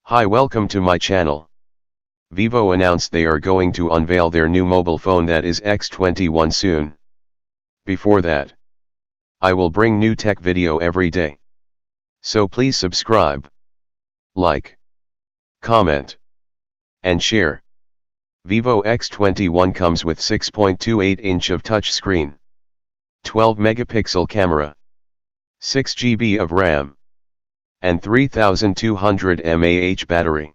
Hi, welcome to my channel. Vivo announced they are going to unveil their new mobile phone, that is X21, soon. Before that, I will bring new tech video every day. So please subscribe, like, comment, and share. Vivo X21 comes with 6.28-inch of touchscreen, 12 megapixel camera, 6 GB of RAM, and 3200 mAh battery.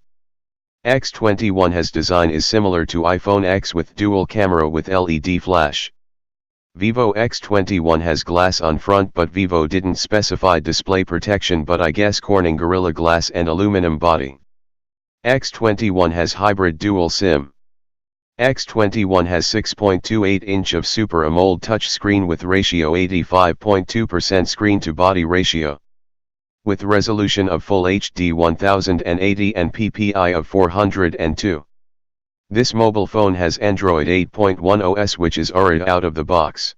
X21 has design is similar to iPhone X with dual camera with LED flash. Vivo X21 has glass on front, but Vivo didn't specify display protection, but I guess Corning Gorilla Glass and aluminum body. X21 has hybrid dual SIM. X21 has 6.28-inch of Super AMOLED touchscreen with ratio 85.2% screen to body ratio. With resolution of Full HD 1080 and PPI of 402. This mobile phone has Android 8.1 OS, which is already out of the box.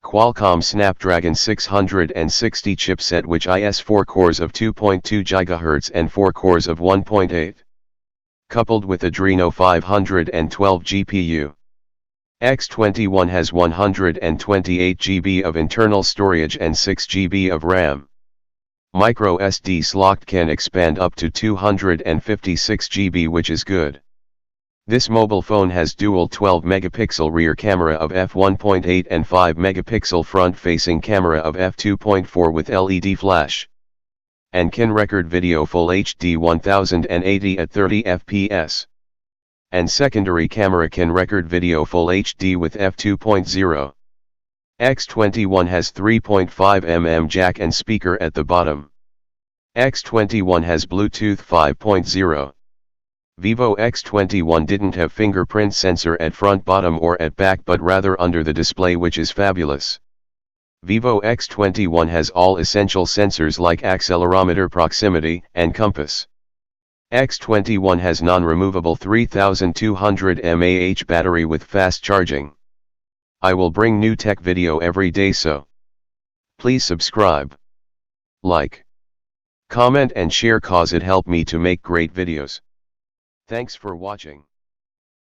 Qualcomm Snapdragon 660 chipset, which is 4 cores of 2.2 GHz and 4 cores of 1.8. Coupled with Adreno 512 GPU. X21 has 128 GB of internal storage and 6 GB of RAM. Micro SD slot can expand up to 256 GB, which is good. This mobile phone has dual 12 megapixel rear camera of f1.8 and 5 megapixel front-facing camera of f2.4 with LED flash. And can record video Full HD 1080 at 30 fps. And secondary camera can record video Full HD with f2.0. X21 has 3.5mm jack and speaker at the bottom. X21 has Bluetooth 5.0. Vivo X21 didn't have fingerprint sensor at front, bottom or at back, but rather under the display, which is fabulous. Vivo X21 has all essential sensors like accelerometer, proximity, and compass. X21 has non-removable 3200 mAh battery with fast charging. I will bring new tech video every day, so please subscribe, like, comment and share, cause it help me to make great videos. Thanks for watching.